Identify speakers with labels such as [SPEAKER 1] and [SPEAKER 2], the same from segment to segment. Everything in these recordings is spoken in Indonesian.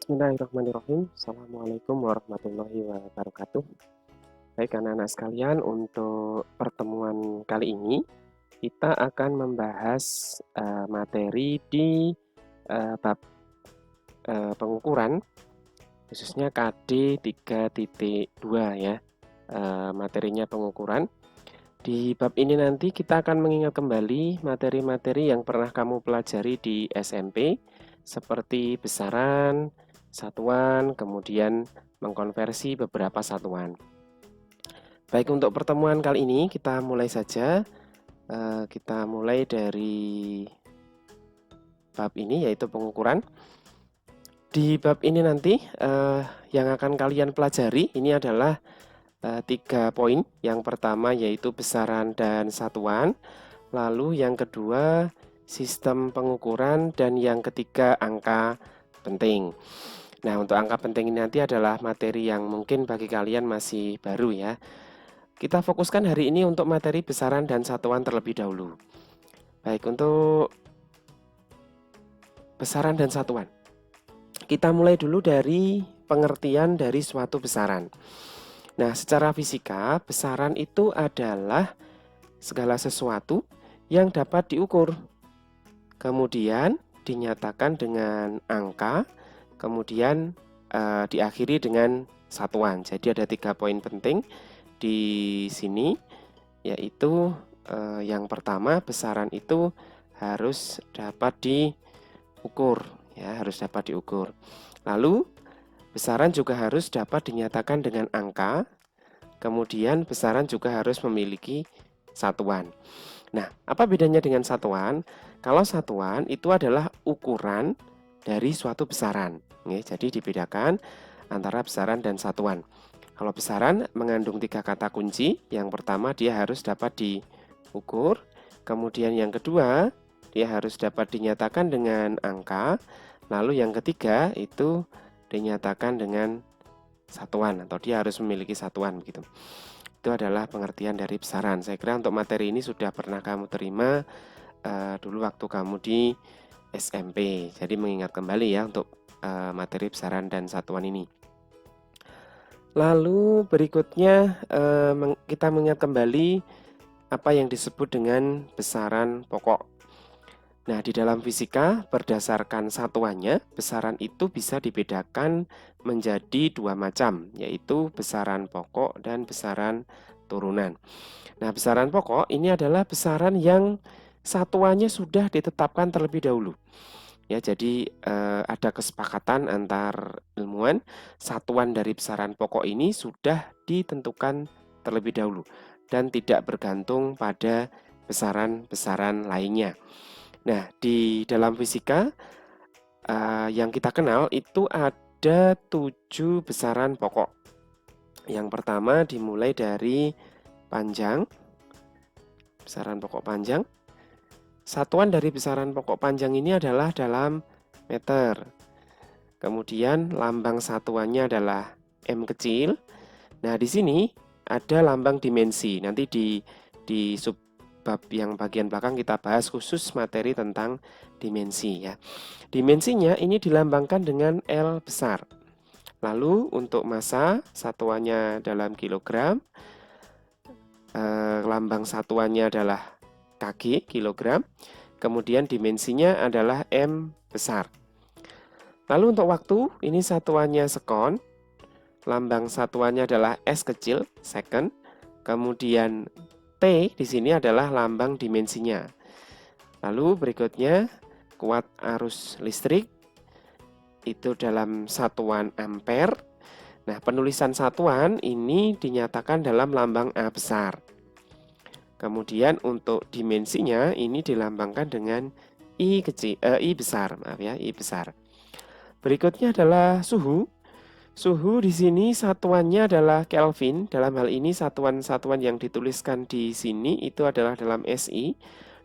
[SPEAKER 1] Bismillahirrahmanirrahim. Assalamualaikum warahmatullahi wabarakatuh. Baik anak-anak sekalian, untuk pertemuan kali ini kita akan membahas materi di bab pengukuran, khususnya KD 3.2 ya. Materinya pengukuran. Di bab ini nanti kita akan mengingat kembali materi-materi yang pernah kamu pelajari di SMP, seperti besaran, satuan, kemudian mengkonversi beberapa satuan. Baik, untuk pertemuan kali ini kita mulai saja. Kita mulai dari bab ini, yaitu pengukuran. Di bab ini nanti yang akan kalian pelajari ini adalah 3 poin. Yang pertama yaitu besaran dan satuan, lalu yang kedua sistem pengukuran, dan yang ketiga angka penting. Nah, untuk angka penting ini nanti adalah materi yang mungkin bagi kalian masih baru ya. Kita fokuskan hari ini untuk materi besaran dan satuan terlebih dahulu. Baik, untuk besaran dan satuan, kita mulai dulu dari pengertian dari suatu besaran. Nah, secara fisika, besaran itu adalah segala sesuatu yang dapat diukur, kemudian dinyatakan dengan angka, kemudian diakhiri dengan satuan. Jadi ada 3 poin penting di sini, yaitu yang pertama, besaran itu harus dapat diukur, ya, harus dapat diukur. Lalu besaran juga harus dapat dinyatakan dengan angka, kemudian besaran juga harus memiliki satuan. Nah, apa bedanya dengan satuan? Kalau satuan itu adalah ukuran dari suatu besaran. Jadi dibedakan antara besaran dan satuan. Kalau besaran mengandung 3 kata kunci. Yang pertama, dia harus dapat diukur. Kemudian yang kedua, dia harus dapat dinyatakan dengan angka. Lalu yang ketiga itu dinyatakan dengan satuan, atau dia harus memiliki satuan begitu. Itu adalah pengertian dari besaran. Saya kira untuk materi ini sudah pernah kamu terima dulu waktu kamu di SMP. Jadi mengingat kembali ya untuk materi besaran dan satuan ini. Lalu berikutnya kita mengingat kembali apa yang disebut dengan besaran pokok. Nah, di dalam fisika berdasarkan satuannya, besaran itu bisa dibedakan menjadi 2 macam, yaitu besaran pokok dan besaran turunan. Nah, besaran pokok ini adalah besaran yang satuannya sudah ditetapkan terlebih dahulu. Ya, jadi ada kesepakatan antar ilmuwan, satuan dari besaran pokok ini sudah ditentukan terlebih dahulu dan tidak bergantung pada besaran-besaran lainnya. Nah, di dalam fisika yang kita kenal itu ada 7 besaran pokok. Yang pertama dimulai dari panjang, besaran pokok panjang. Satuan dari besaran pokok panjang ini adalah dalam meter. Kemudian lambang satuannya adalah M kecil. Nah, di sini ada lambang dimensi. Nanti di subbab yang bagian belakang kita bahas khusus materi tentang dimensi ya. Dimensinya ini dilambangkan dengan L besar. Lalu untuk massa satuannya dalam kilogram. Lambang satuannya adalah kg, kilogram. Kemudian dimensinya adalah M besar. Lalu untuk waktu, ini satuannya sekon. Lambang satuannya adalah S kecil, second. Kemudian T di sini adalah lambang dimensinya. Lalu berikutnya, kuat arus listrik. Itu dalam satuan ampere. Nah, penulisan satuan ini dinyatakan dalam lambang A besar. Kemudian untuk dimensinya ini dilambangkan dengan I besar, maaf ya, I besar. Berikutnya adalah suhu. Suhu di sini satuannya adalah Kelvin. Dalam hal ini satuan-satuan yang dituliskan di sini itu adalah dalam SI,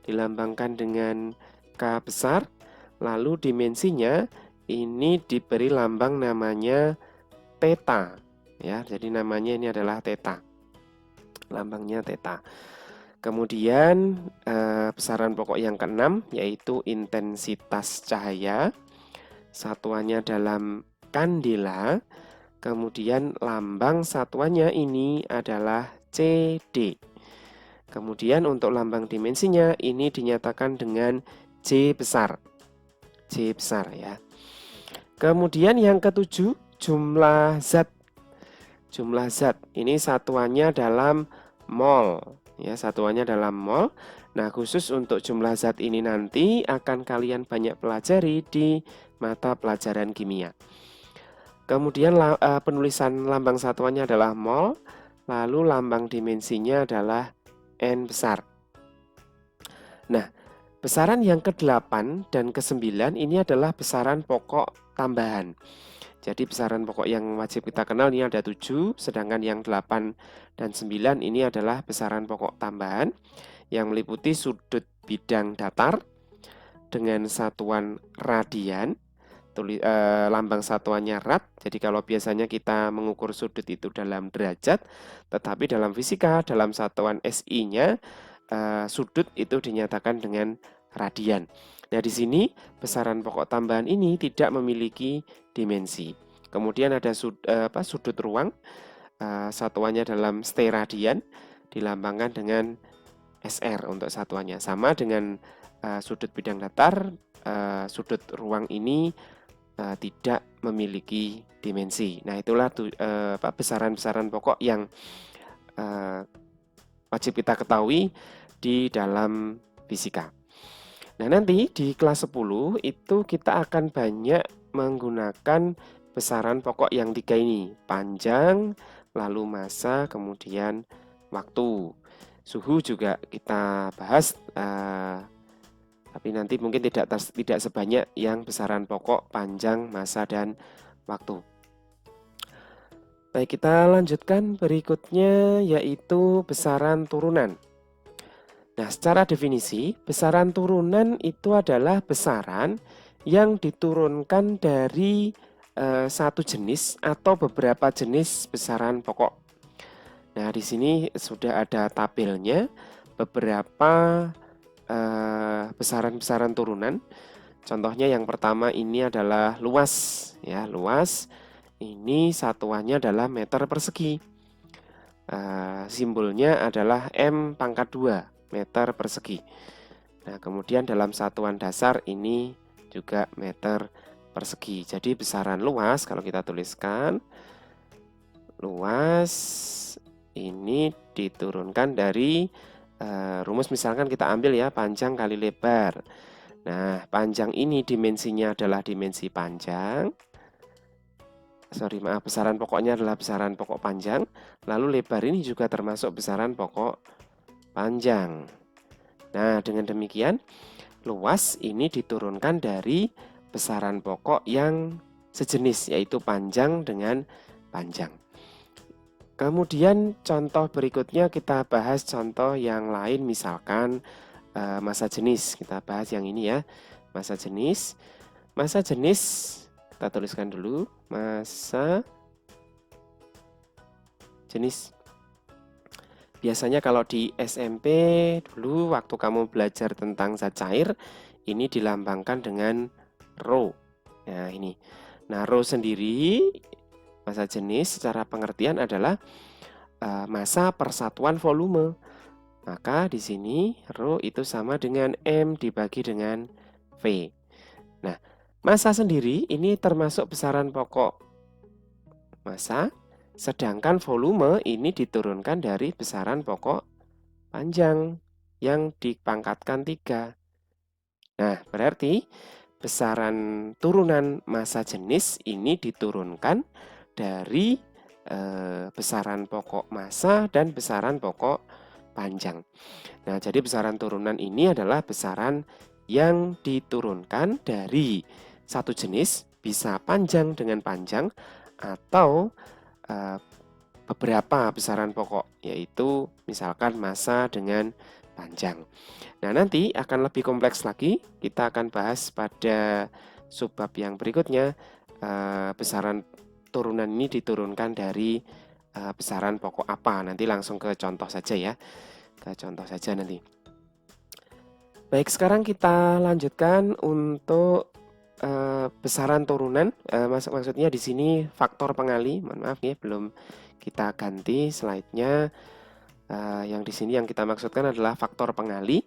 [SPEAKER 1] dilambangkan dengan K besar. Lalu dimensinya ini diberi lambang namanya theta, ya. Jadi namanya ini adalah theta. Lambangnya theta. Kemudian besaran pokok yang keenam yaitu intensitas cahaya. Satuannya dalam kandela. Kemudian lambang satuannya ini adalah CD. Kemudian untuk lambang dimensinya ini dinyatakan dengan J besar. J besar ya. Kemudian yang ketujuh, jumlah zat. Jumlah zat ini satuannya dalam mol ya, satuannya dalam mol. Nah, khusus untuk jumlah zat ini nanti akan kalian banyak pelajari di mata pelajaran kimia. Kemudian penulisan lambang satuannya adalah mol, lalu lambang dimensinya adalah N besar. Nah, besaran yang ke-8 dan ke-9 ini adalah besaran pokok tambahan. Jadi besaran pokok yang wajib kita kenal ini ada 7, sedangkan yang 8 dan 9 ini adalah besaran pokok tambahan yang meliputi sudut bidang datar dengan satuan radian. Lambang satuannya rad. Jadi kalau biasanya kita mengukur sudut itu dalam derajat, tetapi dalam fisika dalam satuan SI-nya sudut itu dinyatakan dengan radian. Nah, di sini besaran pokok tambahan ini tidak memiliki dimensi. Kemudian ada sudut ruang, satuannya dalam steradian, dilambangkan dengan SR untuk satuannya. Sama dengan sudut bidang datar, sudut ruang ini tidak memiliki dimensi. Nah, itulah besaran-besaran pokok yang wajib kita ketahui di dalam fisika. Nah, nanti di kelas 10 itu kita akan banyak menggunakan besaran pokok yang 3 ini. Panjang, lalu massa, kemudian waktu. Suhu juga kita bahas, tapi nanti mungkin tidak sebanyak yang besaran pokok, panjang, massa, dan waktu. Baik, kita lanjutkan berikutnya yaitu besaran turunan. Nah, secara definisi, besaran turunan itu adalah besaran yang diturunkan dari satu jenis atau beberapa jenis besaran pokok. Nah, di sini sudah ada tabelnya beberapa besaran-besaran turunan. Contohnya yang pertama ini adalah luas ya, luas ini satuannya adalah meter persegi. Simbolnya adalah M pangkat 2 meter persegi. Nah, kemudian dalam satuan dasar ini juga meter persegi. Jadi besaran luas kalau kita tuliskan, luas ini diturunkan dari rumus, misalkan kita ambil ya, panjang kali lebar. Nah, panjang ini dimensinya adalah dimensi panjang. Besaran pokoknya adalah besaran pokok panjang. Lalu lebar ini juga termasuk besaran pokok panjang. Nah, dengan demikian, luas ini diturunkan dari besaran pokok yang sejenis, yaitu panjang dengan panjang. Kemudian contoh berikutnya kita bahas contoh yang lain, misalkan massa jenis. Kita bahas yang ini ya, massa jenis. Massa jenis kita tuliskan dulu, massa jenis. Biasanya kalau di SMP dulu waktu kamu belajar tentang zat cair, ini dilambangkan dengan rho. Nah, ini. Nah, rho sendiri massa jenis secara pengertian adalah massa persatuan volume. Maka di sini rho itu sama dengan M dibagi dengan V. Nah, massa sendiri ini termasuk besaran pokok massa, sedangkan volume ini diturunkan dari besaran pokok panjang yang dipangkatkan 3. Nah, berarti besaran turunan massa jenis ini diturunkan dari besaran pokok massa dan besaran pokok panjang. Nah, jadi besaran turunan ini adalah besaran yang diturunkan dari satu jenis, bisa panjang dengan panjang atau beberapa besaran pokok, yaitu misalkan massa dengan panjang. Nah, nanti akan lebih kompleks lagi. Kita akan bahas pada subbab yang berikutnya. Besaran turunan ini diturunkan dari besaran pokok apa. Nanti langsung ke contoh saja ya. Ke contoh saja nanti. Baik, sekarang kita lanjutkan untuk besaran turunan, maksudnya di sini faktor pengali, mohon maaf ya, belum kita ganti slide-nya. Yang di sini yang kita maksudkan adalah faktor pengali.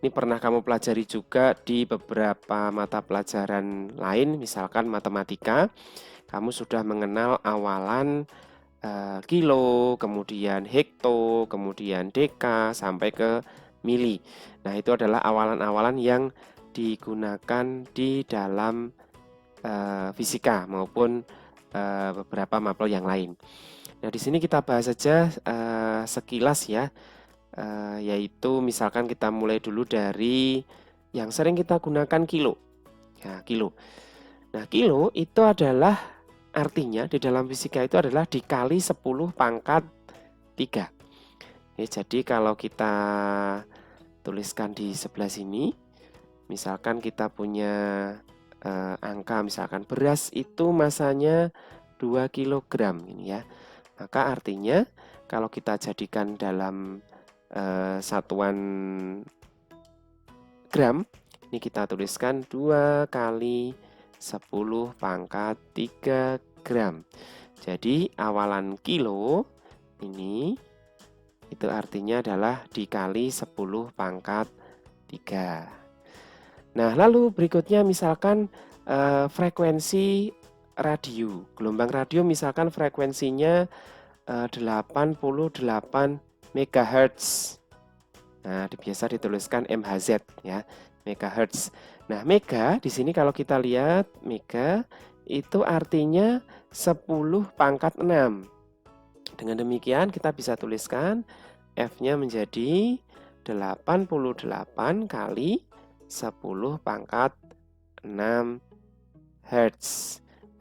[SPEAKER 1] Ini pernah kamu pelajari juga di beberapa mata pelajaran lain, misalkan matematika. Kamu sudah mengenal awalan kilo, kemudian hekto, kemudian deka, sampai ke mili. Nah, itu adalah awalan-awalan yang digunakan di dalam fisika maupun beberapa mapel yang lain. Nah, di sini kita bahas saja sekilas ya, yaitu misalkan kita mulai dulu dari yang sering kita gunakan kilo. Ya, kilo. Nah, kilo itu adalah artinya di dalam fisika itu adalah dikali 10 pangkat 3. Ya, jadi kalau kita tuliskan di sebelah sini, misalkan kita punya angka, misalkan beras itu masanya 2 kg ini ya. Maka artinya kalau kita jadikan dalam satuan gram, ini kita tuliskan 2 kali 10 pangkat 3 gram. Jadi awalan kilo ini itu artinya adalah dikali 10 pangkat 3. Nah, lalu berikutnya misalkan frekuensi radio. Gelombang radio misalkan frekuensinya 88 MHz. Nah, biasa dituliskan MHz ya, MHz. Nah, mega di sini kalau kita lihat mega itu artinya 10 pangkat 6. Dengan demikian kita bisa tuliskan F-nya menjadi 88 kali 10 pangkat 6 Hz.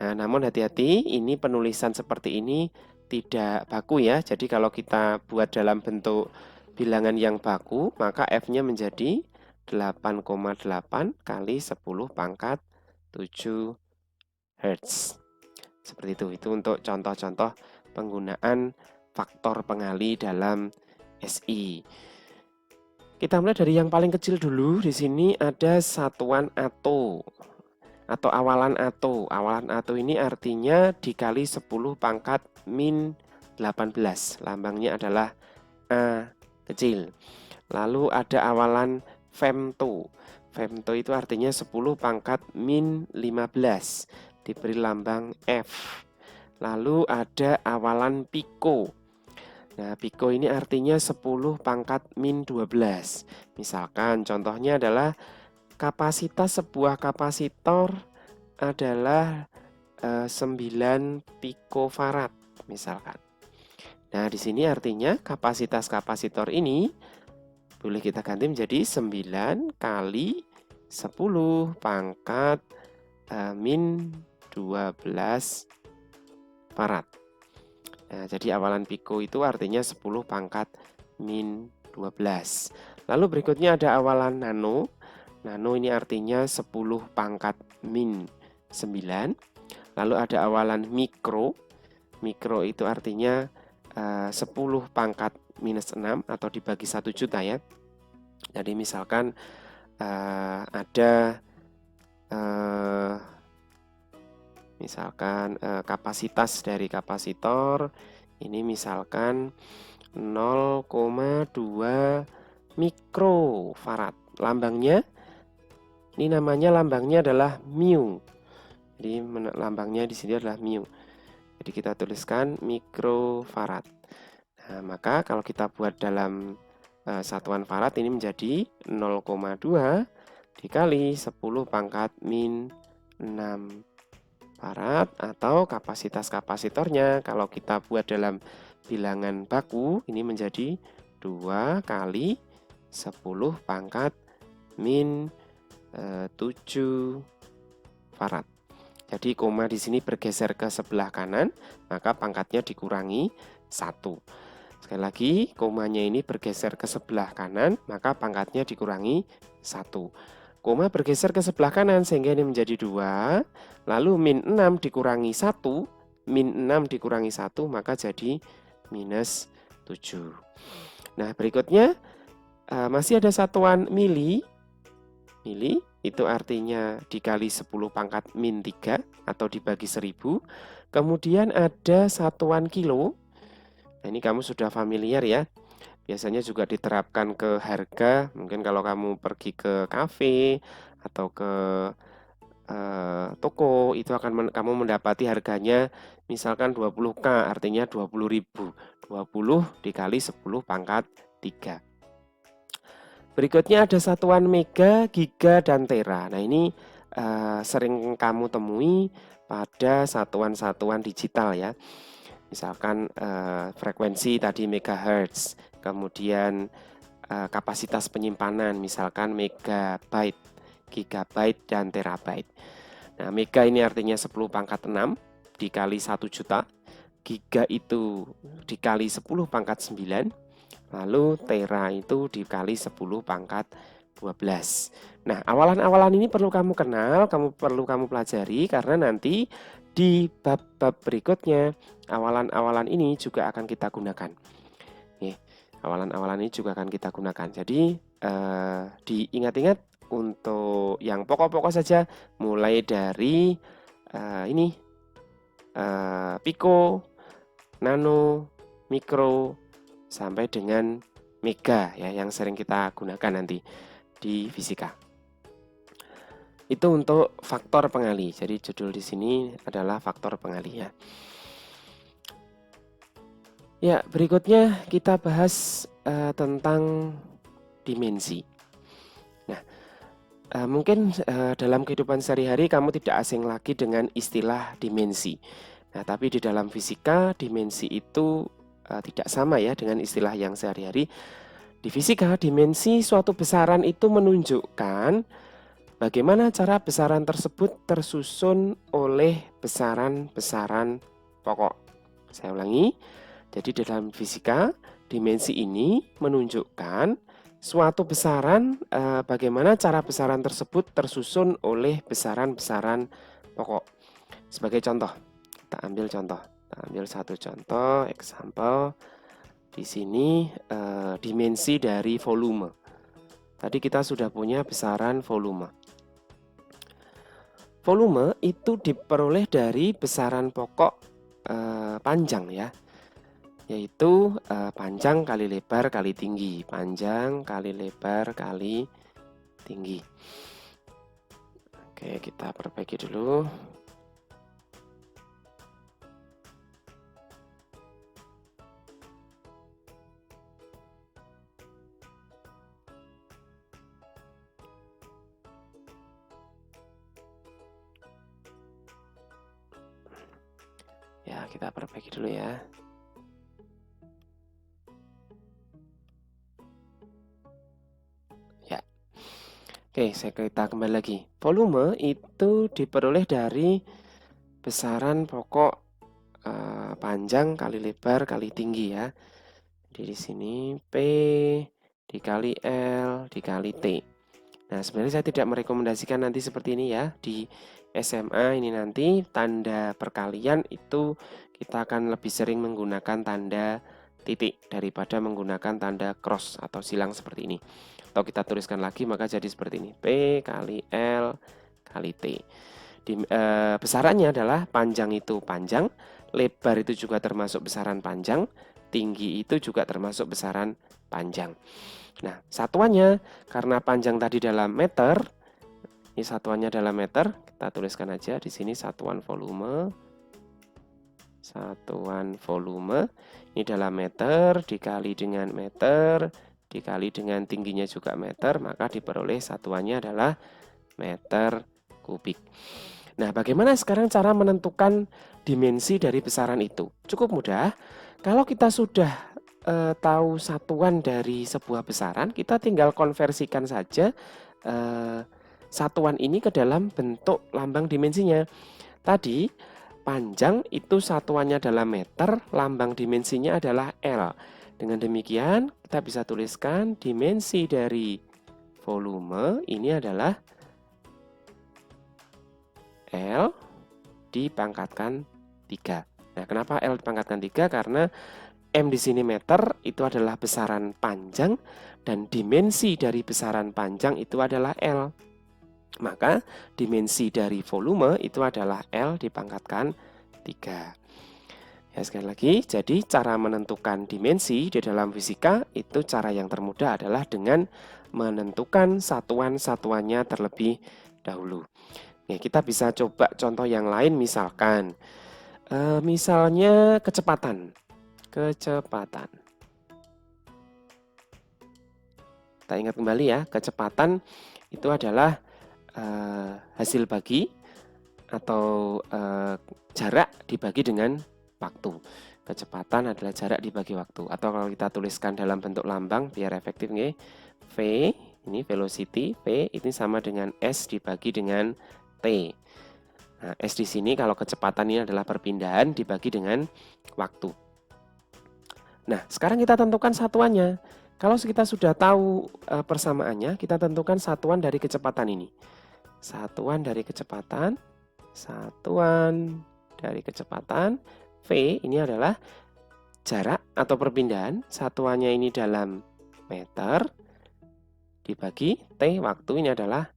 [SPEAKER 1] Nah, namun hati-hati, ini penulisan seperti ini tidak baku ya. Jadi kalau kita buat dalam bentuk bilangan yang baku, maka F-nya menjadi 8,8 kali 10 pangkat 7 Hz. Seperti itu untuk contoh-contoh penggunaan faktor pengali dalam SI. Kita mulai dari yang paling kecil dulu. Di sini ada satuan ato atau awalan ato. Awalan ato ini artinya dikali 10 pangkat min 18. Lambangnya adalah A kecil. Lalu ada awalan femto. Femto itu artinya 10 pangkat min 15. Diberi lambang F. Lalu ada awalan piko. Nah, piko ini artinya 10 pangkat min 12. Misalkan contohnya adalah kapasitas sebuah kapasitor adalah 9 pikofarad misalkan. Nah, di sini artinya kapasitas kapasitor ini boleh kita ganti menjadi 9 kali 10 pangkat min 12 farad. Nah, jadi awalan piko itu artinya 10 pangkat min 12. Lalu berikutnya ada awalan nano. Nano ini artinya 10 pangkat min 9. Lalu ada awalan mikro. Mikro itu artinya 10 pangkat minus 6 atau dibagi 1 juta ya. Jadi misalkan ada misalkan kapasitas dari kapasitor ini misalkan 0,2 mikrofarad. Lambangnya ini lambangnya adalah mu. Jadi lambangnya di sini adalah mu. Jadi kita tuliskan mikrofarad. Nah, maka kalau kita buat dalam satuan farad ini menjadi 0,2 dikali 10 pangkat min 6 farad, atau kapasitas kapasitornya kalau kita buat dalam bilangan baku ini menjadi 2 kali 10 pangkat min 7 farad. Jadi koma di sini bergeser ke sebelah kanan, maka pangkatnya dikurangi 1. Sekali lagi, komanya ini bergeser ke sebelah kanan, maka pangkatnya dikurangi 1. Koma bergeser ke sebelah kanan sehingga ini menjadi 2. Lalu min 6 dikurangi 1. Min 6 dikurangi 1 maka jadi minus 7. Nah, berikutnya masih ada satuan mili. mili, itu artinya dikali 10 pangkat min 3 atau dibagi 1000. Kemudian ada satuan kilo. Nah, ini kamu sudah familiar ya. Biasanya juga diterapkan ke harga. Mungkin kalau kamu pergi ke kafe atau ke toko, itu akan kamu mendapati harganya misalkan 20K, artinya 20.000. 20 dikali 10 pangkat 3. Berikutnya ada satuan mega, giga, dan tera. Nah, ini sering kamu temui pada satuan-satuan digital ya. Misalkan frekuensi tadi megahertz, kemudian kapasitas penyimpanan misalkan megabyte, gigabyte, dan terabyte. Nah, mega ini artinya 10 pangkat 6 dikali 1 juta, giga itu dikali 10 pangkat 9, lalu tera itu dikali 10 pangkat 12. Nah, awalan-awalan ini perlu kamu kenal, perlu kamu pelajari, karena nanti di bab-bab berikutnya awalan-awalan ini juga akan kita gunakan. Oke, awalan-awalan ini juga akan kita gunakan. Jadi diingat-ingat untuk yang pokok-pokok saja, mulai dari piko, nano, mikro, sampai dengan mega ya, yang sering kita gunakan nanti di fisika. Itu untuk faktor pengali. Jadi judul di sini adalah faktor pengali ya. Ya, berikutnya kita bahas tentang dimensi. Nah, mungkin dalam kehidupan sehari-hari kamu tidak asing lagi dengan istilah dimensi. Nah, tapi di dalam fisika dimensi itu tidak sama ya dengan istilah yang sehari-hari. Di fisika, dimensi suatu besaran itu menunjukkan bagaimana cara besaran tersebut tersusun oleh besaran-besaran pokok. Saya ulangi. Jadi dalam fisika, dimensi ini menunjukkan suatu besaran, bagaimana cara besaran tersebut tersusun oleh besaran-besaran pokok. Sebagai contoh, kita ambil contoh. Kita ambil satu contoh, example. Di sini dimensi dari volume. Tadi kita sudah punya besaran volume. Volume itu diperoleh dari besaran pokok panjang ya. Yaitu panjang kali lebar kali tinggi. Panjang kali lebar kali tinggi. Oke, kita perbaiki dulu. Ya, kita perbaiki dulu ya. Oke, kita kembali lagi. Volume itu diperoleh dari besaran pokok panjang kali lebar kali tinggi ya. Jadi di sini P dikali L dikali T. Nah, sebenarnya saya tidak merekomendasikan nanti seperti ini ya. Di SMA ini nanti tanda perkalian itu kita akan lebih sering menggunakan tanda titik daripada menggunakan tanda cross atau silang seperti ini. Atau kita tuliskan lagi maka jadi seperti ini. P kali L kali T. Besarannya adalah panjang itu panjang, lebar itu juga termasuk besaran panjang, tinggi itu juga termasuk besaran panjang. Nah, satuannya karena panjang tadi dalam meter, ini satuannya dalam meter, kita tuliskan aja di sini satuan volume. Satuan volume ini dalam meter dikali dengan meter dikali dengan tingginya juga meter, maka diperoleh satuannya adalah meter kubik. Nah, bagaimana sekarang cara menentukan dimensi dari besaran itu? Cukup mudah. Kalau kita sudah tahu satuan dari sebuah besaran, kita tinggal konversikan saja satuan ini ke dalam bentuk lambang dimensinya. Tadi panjang itu satuannya dalam meter, lambang dimensinya adalah L. Dengan demikian, kita bisa tuliskan dimensi dari volume ini adalah L dipangkatkan 3. Nah, kenapa L dipangkatkan 3? Karena M di sini meter itu adalah besaran panjang dan dimensi dari besaran panjang itu adalah L. Maka dimensi dari volume itu adalah L dipangkatkan 3. Ya, sekali lagi, jadi cara menentukan dimensi di dalam fisika itu cara yang termudah adalah dengan menentukan satuan-satuannya terlebih dahulu. Ya, kita bisa coba contoh yang lain, misalnya kecepatan. Kecepatan. Kita ingat kembali ya, kecepatan itu adalah hasil bagi atau jarak dibagi dengan waktu. Kecepatan adalah jarak dibagi waktu. Atau kalau kita tuliskan dalam bentuk lambang biar efektif nih, V ini velocity, V ini sama dengan S dibagi dengan T. Nah, S di sini kalau kecepatan ini adalah perpindahan dibagi dengan waktu. Nah, sekarang kita tentukan satuannya. Kalau kita sudah tahu persamaannya, kita tentukan satuan dari kecepatan ini. Satuan dari kecepatan, V ini adalah jarak atau perpindahan, satuannya ini dalam meter, dibagi T, waktu ini adalah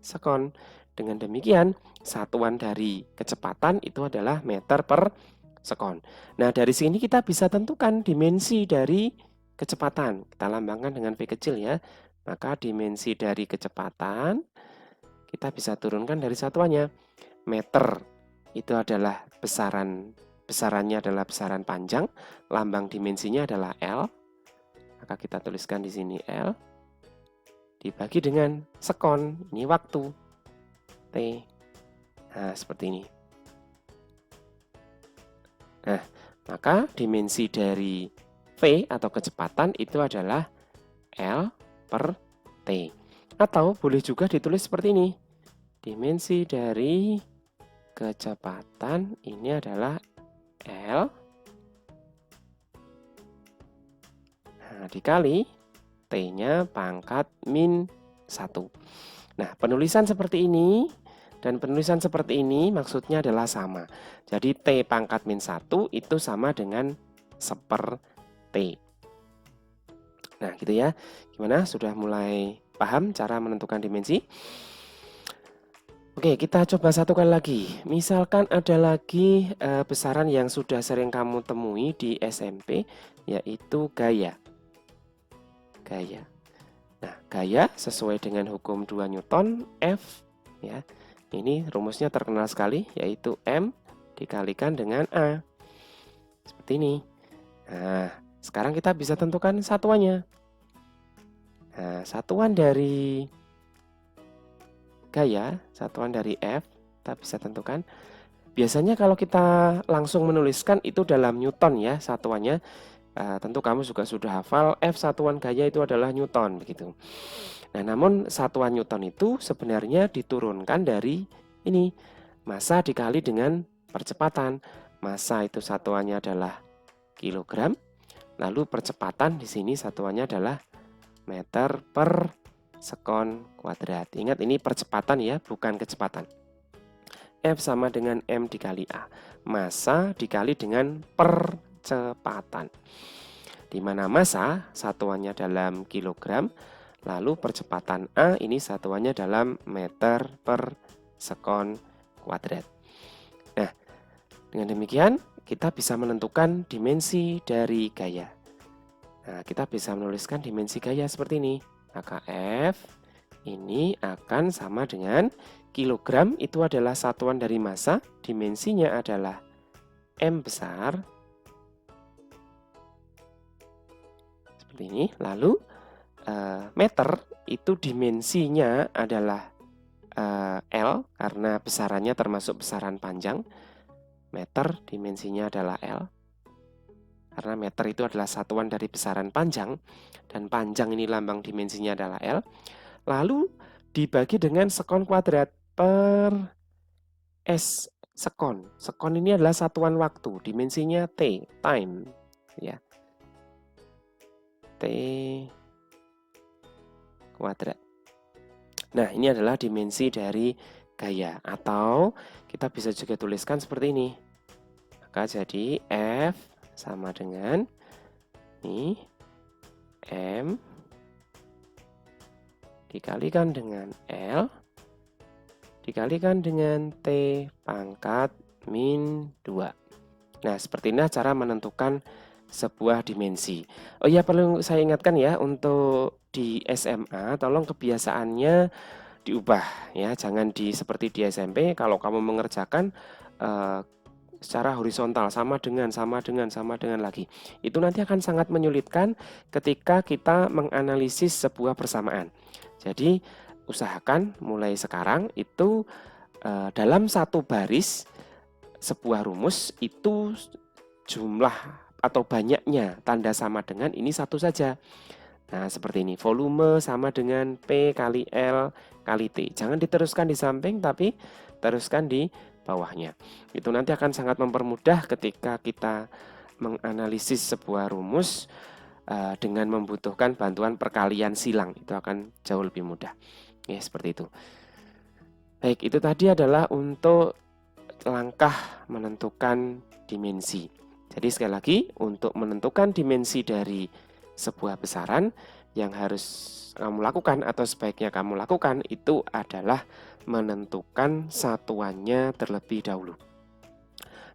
[SPEAKER 1] sekon. Dengan demikian, satuan dari kecepatan itu adalah meter per sekon. Nah, dari sini kita bisa tentukan dimensi dari kecepatan. Kita lambangkan dengan V kecil ya. Maka dimensi dari kecepatan kita bisa turunkan dari satuannya. Meter itu adalah besarannya adalah besaran panjang, lambang dimensinya adalah L. Maka kita tuliskan di sini L dibagi dengan sekon, ini waktu T. Nah, seperti ini. Nah, maka dimensi dari V atau kecepatan itu adalah L per T. Atau boleh juga ditulis seperti ini. Dimensi dari kecepatan ini adalah L dikali T-nya pangkat min 1. Nah, penulisan seperti ini dan penulisan seperti ini maksudnya adalah sama. Jadi T pangkat min 1 itu sama dengan seper T. Nah, gitu ya. Gimana? Sudah mulai paham cara menentukan dimensi? Oke, kita coba satukan lagi. Misalkan ada lagi besaran yang sudah sering kamu temui di SMP, yaitu gaya. Nah, gaya sesuai dengan hukum 2 Newton, F, ya. Ini rumusnya terkenal sekali, yaitu M dikalikan dengan A. Seperti ini. Nah, sekarang kita bisa tentukan satuannya. Nah, satuan dari gaya, satuan dari F, kita bisa tentukan. Biasanya kalau kita langsung menuliskan itu dalam Newton ya satuannya. Tentu kamu juga sudah hafal F satuan gaya itu adalah Newton begitu. Nah, namun satuan Newton itu sebenarnya diturunkan dari ini, massa dikali dengan percepatan. Massa itu satuannya adalah kilogram, lalu percepatan di sini satuannya adalah meter per sekon kuadrat. Ingat ini percepatan ya, bukan kecepatan. F sama dengan M dikali A. Massa dikali dengan percepatan. Di mana massa satuannya dalam kilogram, lalu percepatan A ini satuannya dalam meter per sekon kuadrat. Nah, dengan demikian kita bisa menentukan dimensi dari gaya. Nah, kita bisa menuliskan dimensi gaya seperti ini. Maka F ini akan sama dengan kilogram itu adalah satuan dari massa, dimensinya adalah M besar. Seperti ini. Lalu meter itu dimensinya adalah L karena besarannya termasuk besaran panjang. Meter dimensinya adalah L. Karena meter itu adalah satuan dari besaran panjang dan panjang ini lambang dimensinya adalah L. Lalu dibagi dengan sekon kuadrat per S sekon. Sekon ini adalah satuan waktu, dimensinya T, time ya. T kuadrat. Nah, ini adalah dimensi dari gaya atau kita bisa juga tuliskan seperti ini. Maka jadi F sama dengan ini M dikalikan dengan L dikalikan dengan T pangkat min 2. Nah, seperti ini cara menentukan sebuah dimensi. Oh iya, perlu saya ingatkan ya, untuk di SMA tolong kebiasaannya diubah ya, jangan seperti di SMP kalau kamu mengerjakan secara horizontal sama dengan lagi. Itu nanti akan sangat menyulitkan ketika kita menganalisis sebuah persamaan. Jadi usahakan mulai sekarang itu dalam satu baris sebuah rumus itu jumlah atau banyaknya tanda sama dengan ini satu saja. Nah, seperti ini. Volume sama dengan P kali L kali T. Jangan diteruskan di samping, tapi teruskan di bawahnya. Itu nanti akan sangat mempermudah ketika kita menganalisis sebuah rumus dengan membutuhkan bantuan perkalian silang. Itu akan jauh lebih mudah. Ya, seperti itu. Baik, itu tadi adalah untuk langkah menentukan dimensi. Jadi sekali lagi, untuk menentukan dimensi dari sebuah besaran, yang harus kamu lakukan atau sebaiknya kamu lakukan itu adalah menentukan satuannya terlebih dahulu.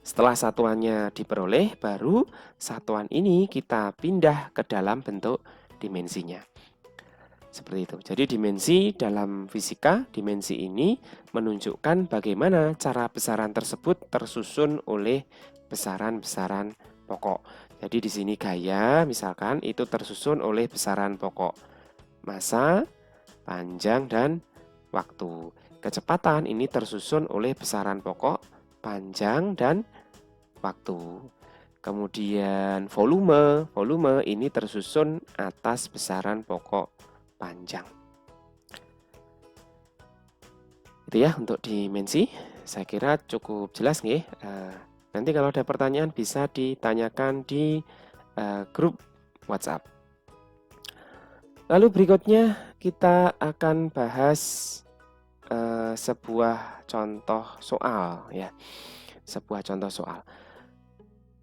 [SPEAKER 1] Setelah satuannya diperoleh, baru satuan ini kita pindah ke dalam bentuk dimensinya. Seperti itu. Jadi dimensi dalam fisika, dimensi ini menunjukkan bagaimana cara besaran tersebut tersusun oleh besaran-besaran pokok. Jadi di sini gaya misalkan itu tersusun oleh besaran pokok massa, panjang, dan waktu. Kecepatan ini tersusun oleh besaran pokok panjang dan waktu. Kemudian volume ini tersusun atas besaran pokok panjang. Itu ya untuk dimensi. Saya kira cukup jelas nih. Nanti kalau ada pertanyaan bisa ditanyakan di grup WhatsApp. Lalu berikutnya kita akan bahas sebuah contoh soal ya. Sebuah contoh soal.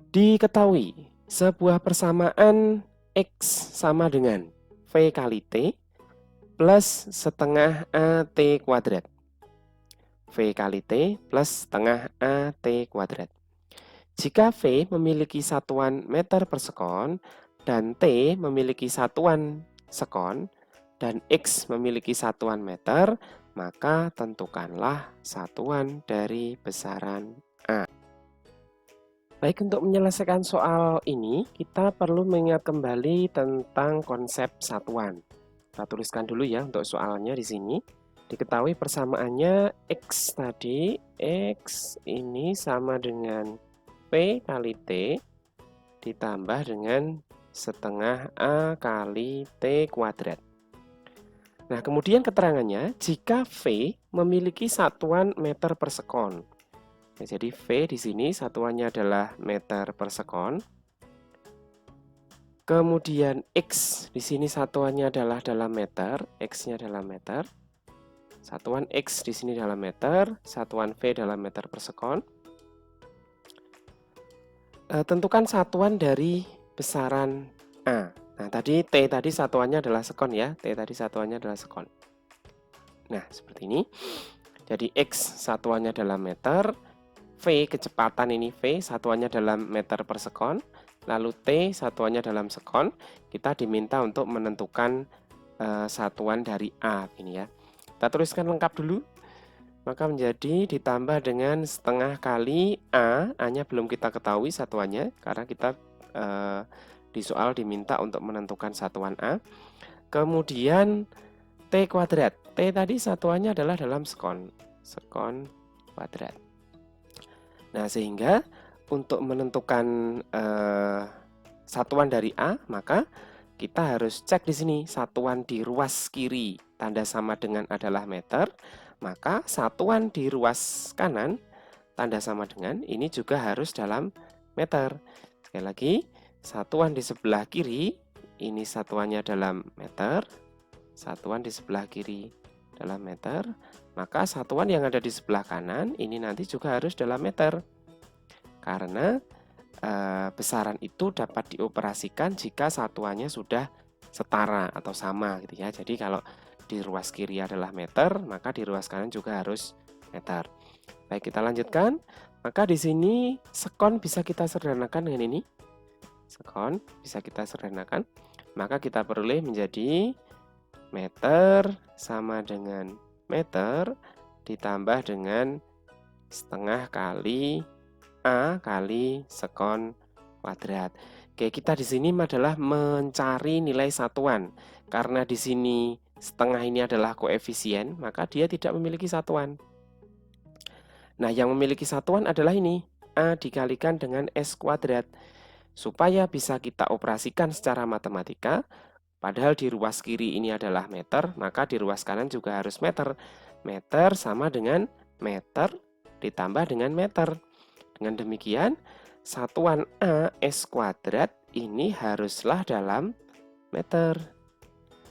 [SPEAKER 1] Diketahui sebuah persamaan X sama dengan V kali T plus setengah AT kuadrat. V kali T plus setengah AT kuadrat. Jika V memiliki satuan meter per sekon dan T memiliki satuan sekon dan X memiliki satuan meter, maka tentukanlah satuan dari besaran A. Baik, untuk menyelesaikan soal ini, kita perlu mengingat kembali tentang konsep satuan. Kita tuliskan dulu ya untuk soalnya di sini. Diketahui persamaannya X tadi, X ini sama dengan P kali T ditambah dengan setengah A kali T kuadrat. Nah, kemudian keterangannya, jika V memiliki satuan meter per sekon. Ya, jadi V di sini satuannya adalah meter per sekon. Kemudian X di sini satuannya adalah dalam meter, X-nya dalam meter. Satuan X di sini dalam meter, satuan V dalam meter per sekon. Tentukan satuan dari besaran A. Nah, tadi T tadi satuannya adalah sekon ya, T tadi satuannya adalah sekon. Nah, seperti ini. Jadi X satuannya dalam meter, V kecepatan ini V satuannya dalam meter per sekon, lalu T satuannya dalam sekon. Kita diminta untuk menentukan satuan dari A ini ya. Kita tuliskan lengkap dulu. Maka menjadi ditambah dengan setengah kali A. A-nya belum kita ketahui satuannya karena kita di soal diminta untuk menentukan satuan A. Kemudian T kuadrat. T tadi satuannya adalah dalam sekon. Sekon kuadrat. Nah, sehingga untuk menentukan satuan dari A, maka kita harus cek di sini satuan di ruas kiri tanda sama dengan adalah meter, maka satuan di ruas kanan tanda sama dengan ini juga harus dalam meter. Sekali lagi, satuan di sebelah kiri ini satuannya dalam meter, satuan di sebelah kiri dalam meter, maka satuan yang ada di sebelah kanan ini nanti juga harus dalam meter. Karena besaran itu dapat dioperasikan jika satuannya sudah setara atau sama gitu ya. Jadi kalau di ruas kiri adalah meter, maka di ruas kanan juga harus meter. Baik, kita lanjutkan. Maka di sini sekon bisa kita sederhanakan dengan ini. Sekon bisa kita sederhanakan. Maka kita peroleh menjadi meter sama dengan meter ditambah dengan setengah kali A kali sekon kuadrat. Oke, kita di sini adalah mencari nilai satuan. Karena di sini setengah ini adalah koefisien, maka dia tidak memiliki satuan. Nah, yang memiliki satuan adalah ini, A dikalikan dengan S kuadrat. Supaya bisa kita operasikan secara matematika, padahal di ruas kiri ini adalah meter, maka di ruas kanan juga harus meter. Meter sama dengan meter ditambah dengan meter. Dengan demikian, satuan A S kuadrat ini haruslah dalam meter.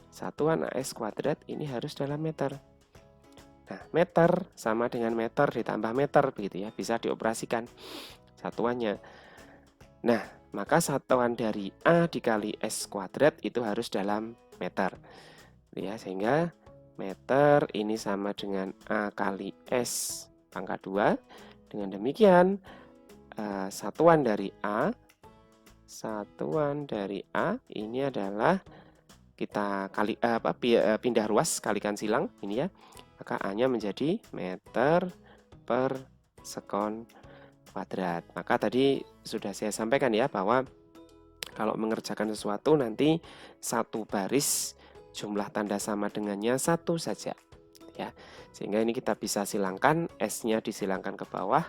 [SPEAKER 1] Satuan AS kuadrat ini harus dalam meter. Nah, meter sama dengan meter ditambah meter, begitu ya, bisa dioperasikan satuannya. Nah, maka satuan dari A dikali S kuadrat itu harus dalam meter. Ya, sehingga meter ini sama dengan A kali S pangkat 2. Dengan demikian, satuan dari A ini adalah kita pindah ruas kalikan silang ini ya. Maka A-nya menjadi meter per sekon kuadrat. Maka tadi sudah saya sampaikan ya bahwa kalau mengerjakan sesuatu nanti satu baris jumlah tanda sama dengannya satu saja ya. Sehingga ini kita bisa silangkan, S-nya disilangkan ke bawah,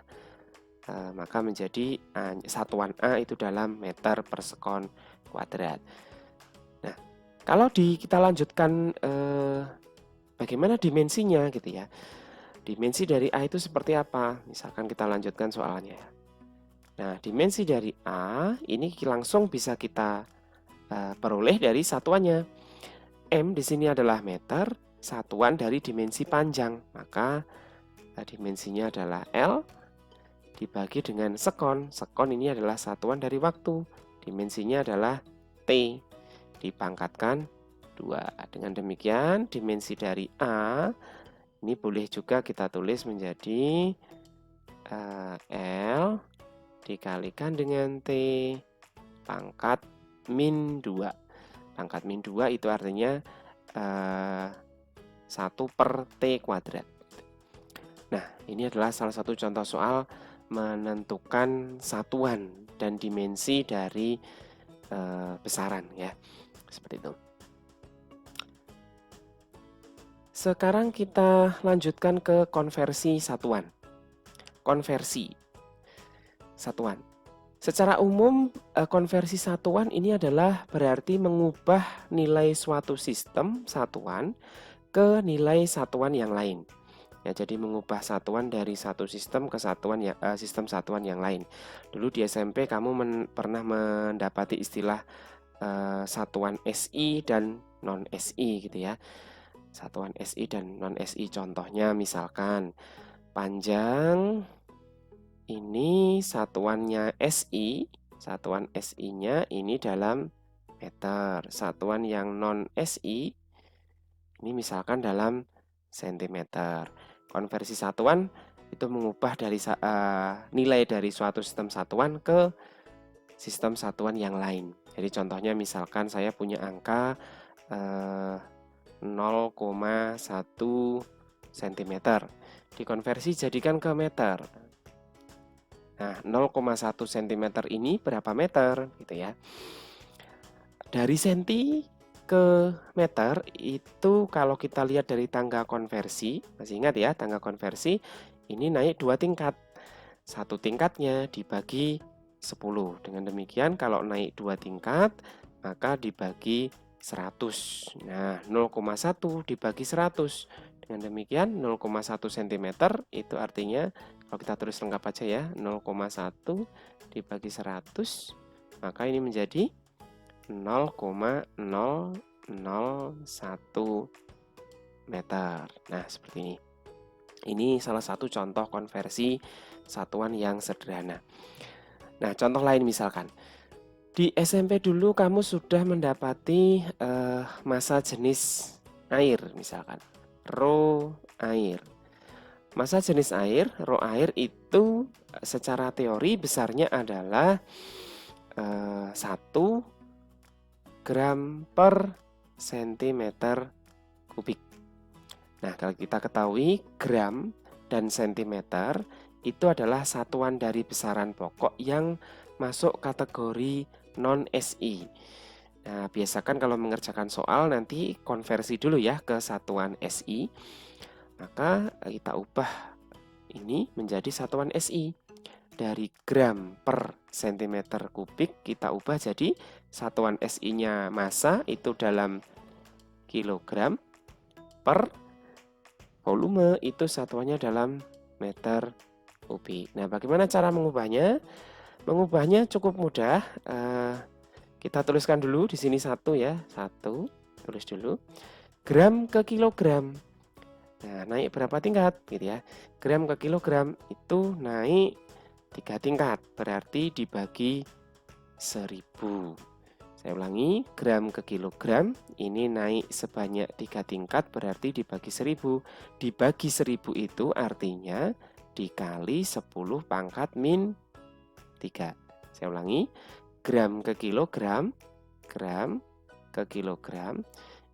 [SPEAKER 1] maka menjadi satuan A itu dalam meter per sekon kuadrat. Nah, kalau kita lanjutkan bagaimana dimensinya gitu ya. Dimensi dari A itu seperti apa? Misalkan kita lanjutkan soalnya. Nah, dimensi dari A ini langsung bisa kita peroleh dari satuannya. M di sini adalah meter, satuan dari dimensi panjang. Maka dimensinya adalah L dibagi dengan sekon. Sekon ini adalah satuan dari waktu. Dimensinya adalah T dipangkatkan 2. Dengan demikian, dimensi dari A ini boleh juga kita tulis menjadi L dikalikan dengan T pangkat min 2. Pangkat min 2 itu artinya 1 per T kuadrat. Nah, ini adalah salah satu contoh soal menentukan satuan dan dimensi dari besaran ya. Seperti itu. Sekarang kita lanjutkan ke konversi satuan. Konversi satuan. Secara umum, konversi satuan ini adalah berarti mengubah nilai suatu sistem satuan ke nilai satuan yang lain. Ya, jadi mengubah satuan dari satu sistem ke sistem satuan yang lain. Dulu di SMP kamu pernah mendapati istilah satuan SI dan non SI gitu ya. Satuan SI dan non SI, contohnya misalkan panjang ini satuannya SI, satuan SI-nya ini dalam meter. Satuan yang non SI ini misalkan dalam sentimeter. Konversi satuan itu mengubah dari nilai dari suatu sistem satuan ke sistem satuan yang lain. Jadi contohnya misalkan saya punya angka 0,1 cm. Dikonversi jadikan ke meter. Nah, 0,1 cm ini berapa meter gitu ya. Dari senti ke meter itu kalau kita lihat dari tangga konversi, masih ingat ya, tangga konversi ini naik 2 tingkat. Satu tingkatnya dibagi 10. Dengan demikian kalau naik 2 tingkat maka dibagi 100. Nah, 0,1 dibagi 100. Dengan demikian 0,1 cm itu artinya kalau kita tulis lengkap aja ya, 0,1 dibagi 100, maka ini menjadi 0,001 meter. Nah, seperti ini. Ini salah satu contoh konversi satuan yang sederhana. Nah, contoh lain misalkan. Di SMP dulu kamu sudah mendapati massa jenis air misalkan. Rho air. Massa jenis air, rho air itu secara teori besarnya adalah 1 gram per sentimeter kubik. Nah, kalau kita ketahui gram dan sentimeter itu adalah satuan dari besaran pokok yang masuk kategori non-SI. Nah, biasakan kalau mengerjakan soal nanti konversi dulu ya ke satuan SI. Maka kita ubah ini menjadi satuan SI. Dari gram per sentimeter kubik kita ubah jadi satuan SI-nya massa itu dalam kilogram per volume itu satuannya dalam meter kubik. Nah, bagaimana cara mengubahnya? Mengubahnya cukup mudah. Kita tuliskan dulu di sini 1 ya. 1, tulis dulu. Gram ke kilogram. Nah, naik berapa tingkat gitu ya. Gram ke kilogram itu naik 3 tingkat, berarti dibagi 1000. Saya ulangi, gram ke kilogram ini naik sebanyak 3 tingkat, berarti dibagi 1000. Dibagi 1000 itu artinya dikali 10 pangkat min 3. Saya ulangi, gram ke kilogram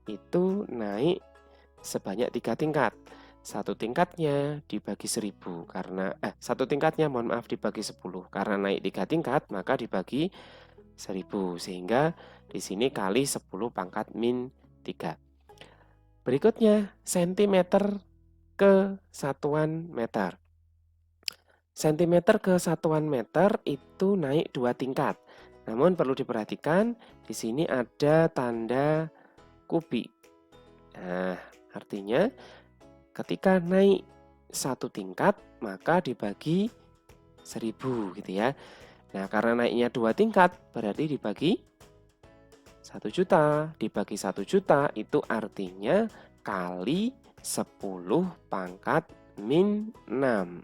[SPEAKER 1] itu naik sebanyak 3 tingkat. Satu tingkatnya dibagi 1000 karena satu tingkatnya dibagi 10 karena naik 3 tingkat maka dibagi 1000 sehingga di sini kali 10 pangkat min 3. Berikutnya sentimeter ke satuan meter. Sentimeter ke satuan meter itu naik 2 tingkat. Namun perlu diperhatikan di sini ada tanda kubik. Nah, artinya ketika naik 1 tingkat, maka dibagi 1000 gitu ya. Nah, karena naiknya 2 tingkat, berarti dibagi 1 juta. Dibagi 1 juta itu artinya kali 10 pangkat min 6.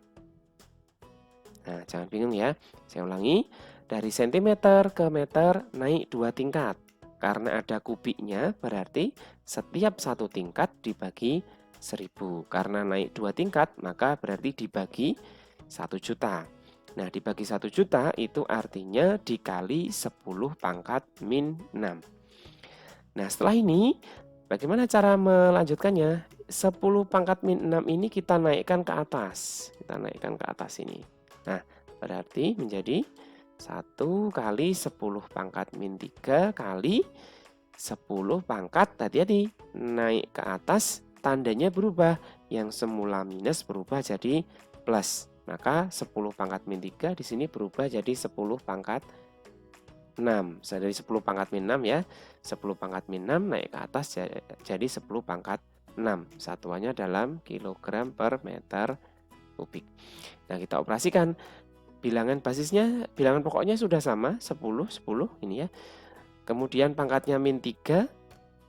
[SPEAKER 1] Nah, jangan bingung ya. Saya ulangi, dari sentimeter ke meter naik 2 tingkat. Karena ada kubiknya, berarti setiap 1 tingkat dibagi 1000. Karena naik 2 tingkat, maka berarti dibagi 1 juta. Nah, dibagi 1 juta itu artinya dikali 10 pangkat min 6. Nah, setelah ini, bagaimana cara melanjutkannya? 10 pangkat min 6 ini kita naikkan ke atas. Kita naikkan ke atas ini. Nah, berarti menjadi 1 kali 10 pangkat min 3 kali 10 pangkat, hati-hati, naik ke atas tandanya berubah, yang semula minus berubah jadi plus. Maka 10 pangkat min 3 di sini berubah jadi 10 pangkat 6. Dari 10 pangkat min 6 ya. 10 pangkat min 6 naik ke atas jadi 10 pangkat 6. Satuannya dalam kilogram per meter kubik. Nah, kita operasikan. Bilangan basisnya, bilangan pokoknya sudah sama, 10, 10 ini ya. Kemudian pangkatnya min 3,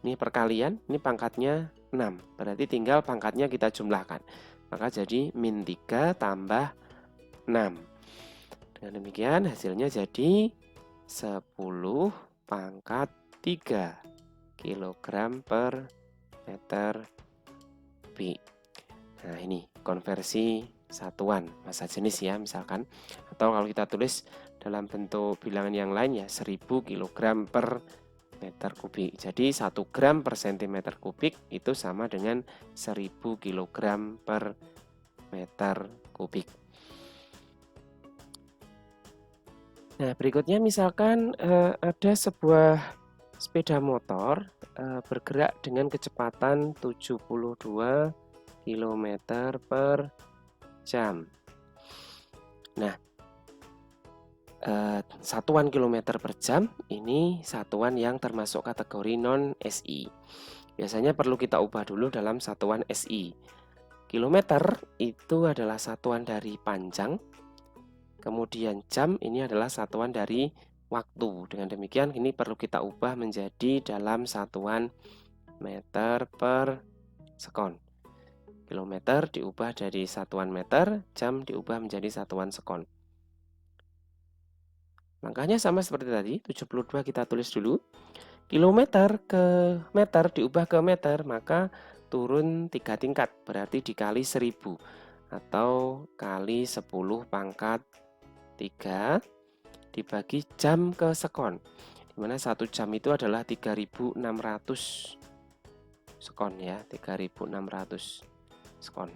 [SPEAKER 1] ini perkalian, ini pangkatnya 6. Berarti tinggal pangkatnya kita jumlahkan. Maka jadi min 3 tambah 6. Dengan demikian hasilnya jadi 10 pangkat 3 kilogram per meter kubik. Nah, ini konversi satuan massa jenis ya misalkan. Atau kalau kita tulis dalam bentuk bilangan yang lain ya 1000 kg per meter kubik. Jadi 1 gram per sentimeter kubik itu sama dengan 1000 kg per meter kubik. Nah, berikutnya misalkan ada sebuah sepeda motor bergerak dengan kecepatan 72 km per jam. Nah, satuan kilometer per jam ini satuan yang termasuk kategori non-SI. Biasanya perlu kita ubah dulu dalam satuan SI. Kilometer itu adalah satuan dari panjang, kemudian jam ini adalah satuan dari waktu. Dengan demikian ini perlu kita ubah menjadi dalam satuan meter per sekon. Kilometer diubah dari satuan meter, jam diubah menjadi satuan sekon. Langkahnya sama seperti tadi, 72 kita tulis dulu. Kilometer ke meter diubah ke meter, maka turun 3 tingkat, berarti dikali 1000. atau kali 10 pangkat 3 dibagi jam ke sekon, dimana 1 jam itu adalah 3600 sekon ya, 3600 sekon.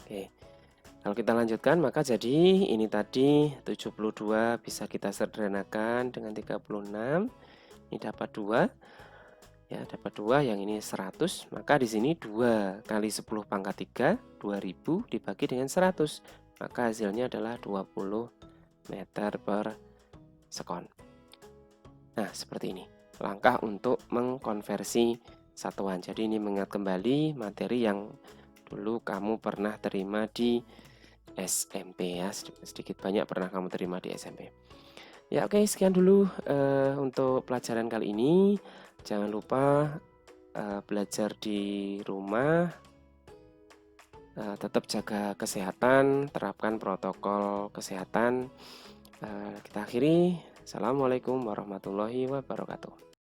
[SPEAKER 1] Oke, kalau kita lanjutkan maka jadi ini tadi 72 bisa kita sederhanakan dengan 36, ini dapat 2 ya, dapat 2, yang ini 100, maka di sini 2 kali 10 pangkat 3, 2000 dibagi dengan 100, maka hasilnya adalah 20 meter per sekon. Nah, seperti ini langkah untuk mengkonversi satuan. Jadi ini mengingat kembali materi yang dulu kamu pernah terima di SMP ya, sedikit banyak pernah kamu terima di SMP. Ya oke, sekian dulu untuk pelajaran kali ini. Jangan lupa belajar di rumah, tetap jaga kesehatan, terapkan protokol kesehatan. Kita akhiri. Assalamualaikum warahmatullahi wabarakatuh.